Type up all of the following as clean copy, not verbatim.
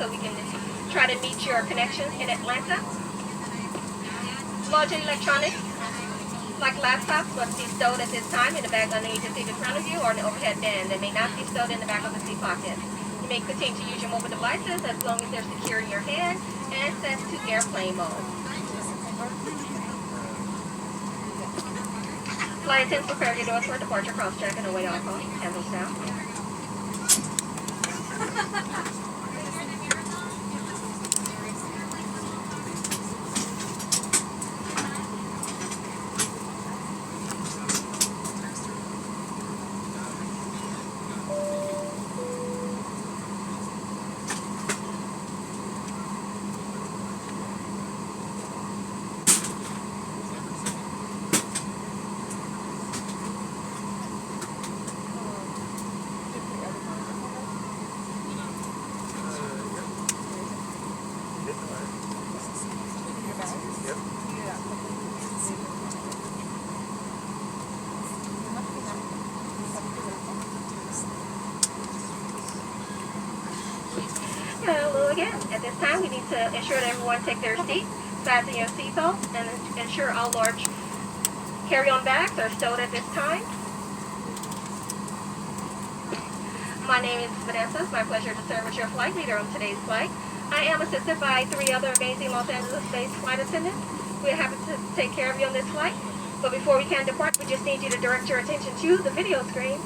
so we can try to meet your connection in Atlanta. Large electronics, like laptops, must be stowed at this time in the bag underneath the seat in front of you or in the overhead bin. They may not be stowed in the back of the seat pocket. You may continue to use your mobile devices as long as they're secure in your hand and set to airplane mode. Flight attendants prepare your doors for departure, cross-check, and await all calls. Handles down. Hello again. At this time, we need to ensure that everyone take their seat, fasten your seatbelt, and ensure all large carry-on bags are stowed at this time. My name is Vanessa. It's my pleasure to serve as your flight leader on today's flight. I am assisted by 3 other amazing Los Angeles-based flight attendants. We're happy to take care of you on this flight. But before we can depart, we just need you to direct your attention to the video screens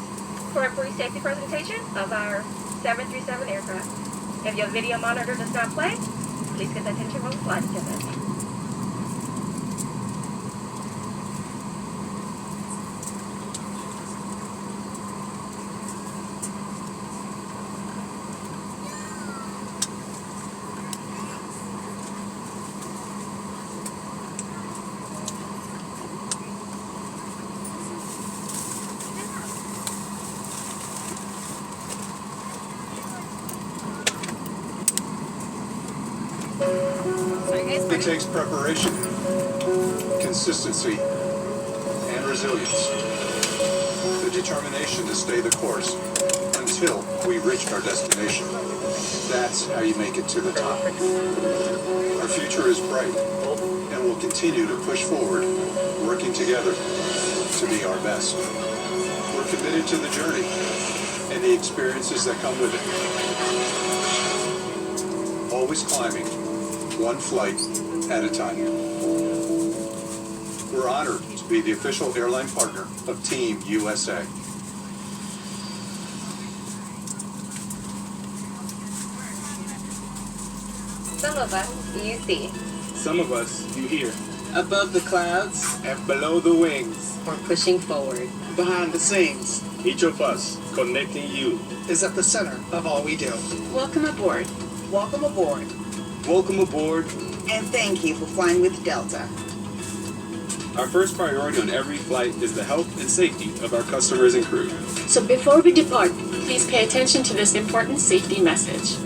for a brief safety presentation of our 737 aircraft. If your video monitor does not play, please get the attention from the flight attendant. It takes preparation, consistency, and resilience. The determination to stay the course until we reach our destination. That's how you make it to the top. Our future is bright, and we'll continue to push forward, working together to be our best. We're committed to the journey and the experiences that come with it. Always climbing, one flight at a time. We're honored to be the official airline partner of Team USA. Some of us you see. Some of us you hear. Above the clouds, And below the wings, we're pushing forward. Behind the scenes each of us connecting you. is at the center of all we do. Welcome aboard. Welcome aboard, Welcome aboard. and thank you for flying with Delta. Our first priority on every flight is the health and safety of our customers and crew. So before we depart, please pay attention to this important safety message.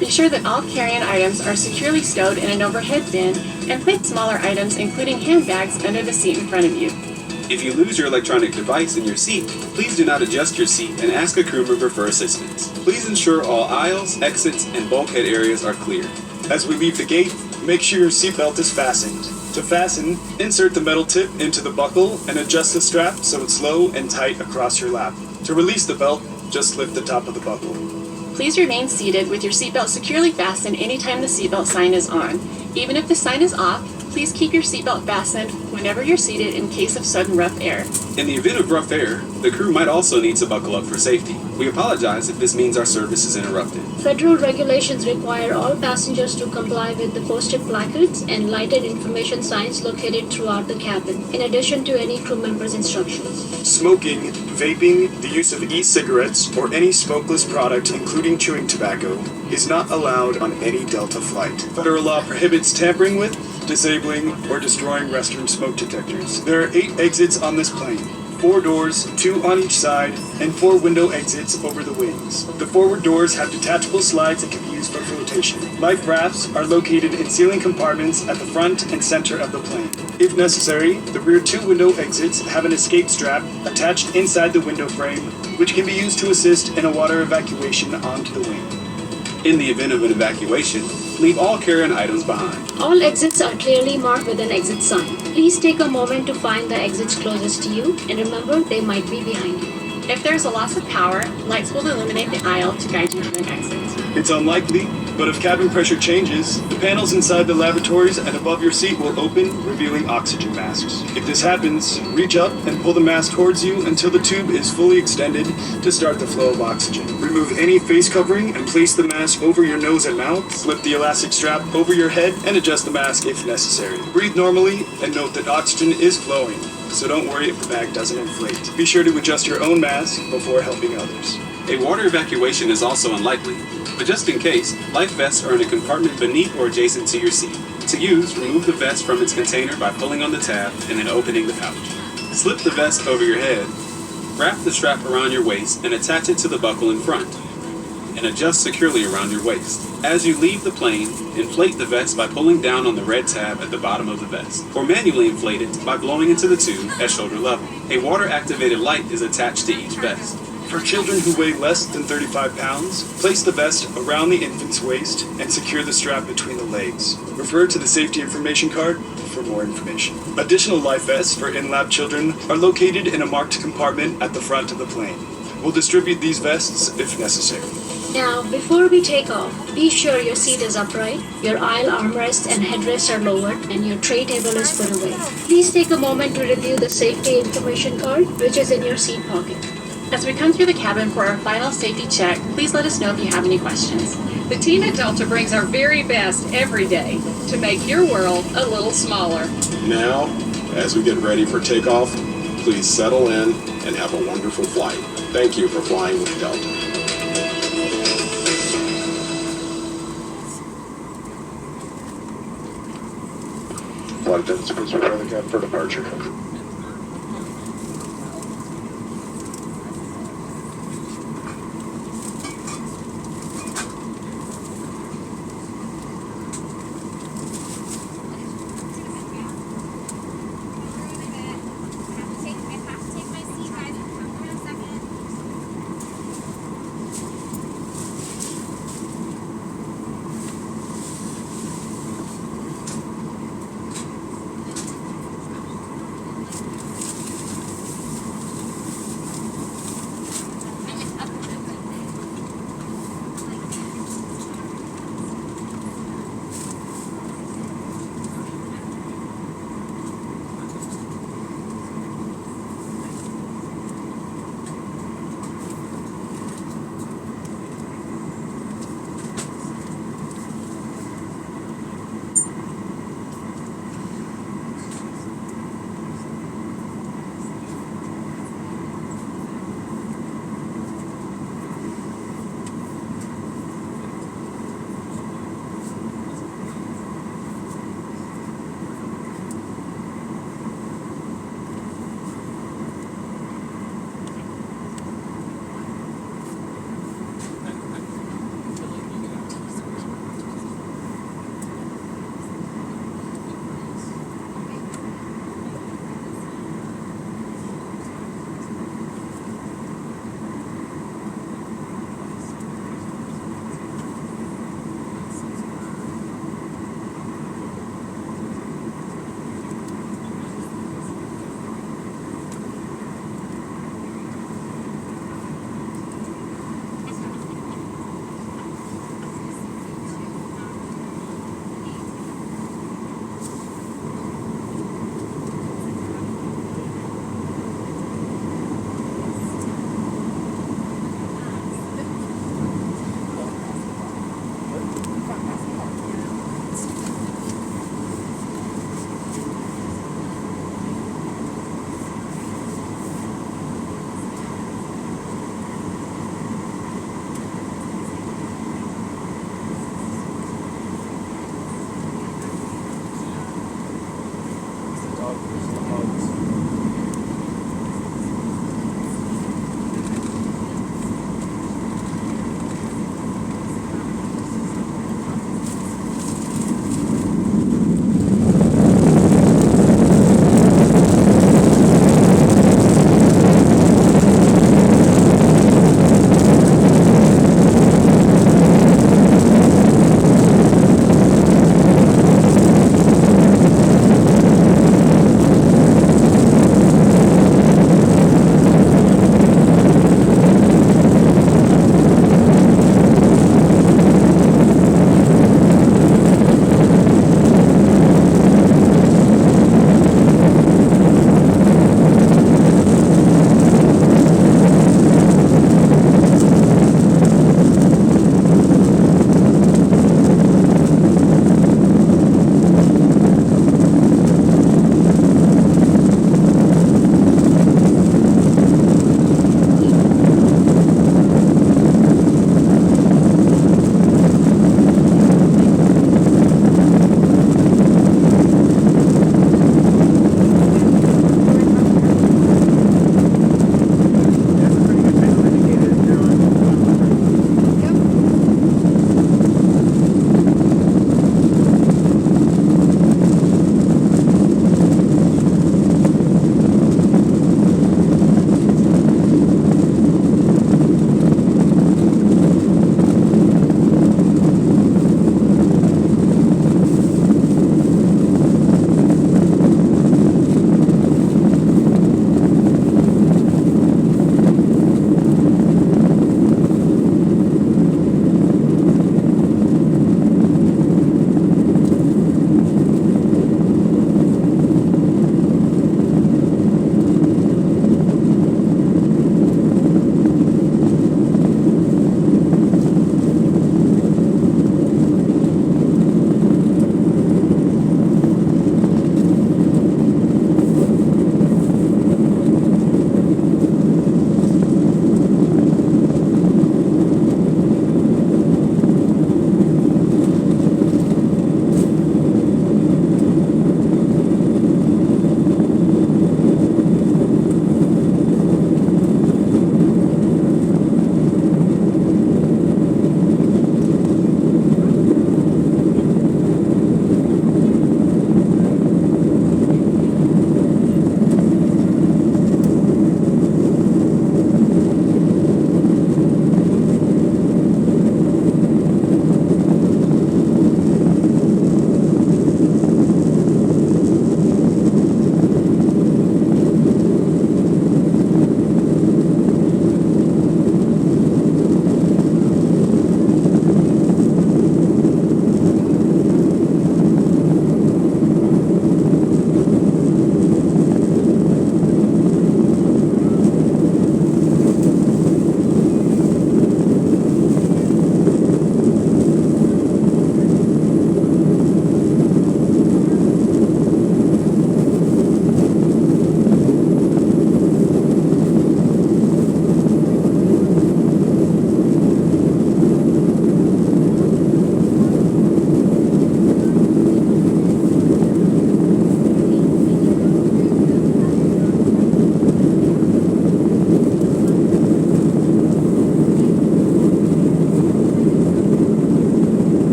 Be sure that all carry-on items are securely stowed in an overhead bin and place smaller items, including handbags, under the seat in front of you. If you lose your electronic device in your seat, please do not adjust your seat and ask a crew member for assistance. Please ensure all aisles, exits, and bulkhead areas are clear. As we leave the gate, make sure your seatbelt is fastened. To fasten, insert the metal tip into the buckle and adjust the strap so it's low and tight across your lap. To release the belt, just lift the top of the buckle. Please remain seated with your seatbelt securely fastened anytime the seatbelt sign is on. Even if the sign is off, please keep your seatbelt fastened whenever you're seated in case of sudden rough air. In the event of rough air, the crew might also need to buckle up for safety. We apologize if this means our service is interrupted. Federal regulations require all passengers to comply with the posted placards and lighted information signs located throughout the cabin, in addition to any crew member's instructions. Smoking, vaping, the use of e-cigarettes, or any smokeless product, including chewing tobacco, is not allowed on any Delta flight. Federal law prohibits tampering with, disabling, or destroying restroom smoke detectors. There are 8 exits on this plane. 4 doors, 2 on each side, and 4 window exits over the wings. The forward doors have detachable slides that can be used for flotation. Life rafts are located in ceiling compartments at the front and center of the plane. If necessary, the rear 2 window exits have an escape strap attached inside the window frame, which can be used to assist in a water evacuation onto the wing. In the event of an evacuation, leave all carry-on items behind. All exits are clearly marked with an exit sign. Please take a moment to find the exits closest to you, and remember, they might be behind you. If there's a loss of power, lights will illuminate the aisle to guide you to an exit. It's unlikely, but if cabin pressure changes, the panels inside the lavatories and above your seat will open, revealing oxygen masks. If this happens, reach up and pull the mask towards you until the tube is fully extended to start the flow of oxygen. Remove any face covering and place the mask over your nose and mouth. Slip the elastic strap over your head and adjust the mask if necessary. Breathe normally and note that oxygen is flowing, so don't worry if the bag doesn't inflate. Be sure to adjust your own mask before helping others. A water evacuation is also unlikely, but just in case, life vests are in a compartment beneath or adjacent to your seat. To use, remove the vest from its container by pulling on the tab and then opening the pouch. Slip the vest over your head, wrap the strap around your waist and attach it to the buckle in front, and adjust securely around your waist. As you leave the plane, inflate the vest by pulling down on the red tab at the bottom of the vest, or manually inflate it by blowing into the tube at shoulder level. A water-activated light is attached to each vest. For children who weigh less than 35 pounds, place the vest around the infant's waist and secure the strap between the legs. Refer to the safety information card for more information. Additional life vests for in-lab children are located in a marked compartment at the front of the plane. We'll distribute these vests if necessary. Now, before we take off, be sure your seat is upright, your aisle armrests and headrests are lowered, and your tray table is put away. Please take a moment to review the safety information card, which is in your seat pocket. As we come through the cabin for our final safety check, please let us know if you have any questions. The team at Delta brings our very best every day to make your world a little smaller. Now, as we get ready for takeoff, please settle in and have a wonderful flight. Thank you for flying with Delta. Flight attendants, please prepare the cabin for departure.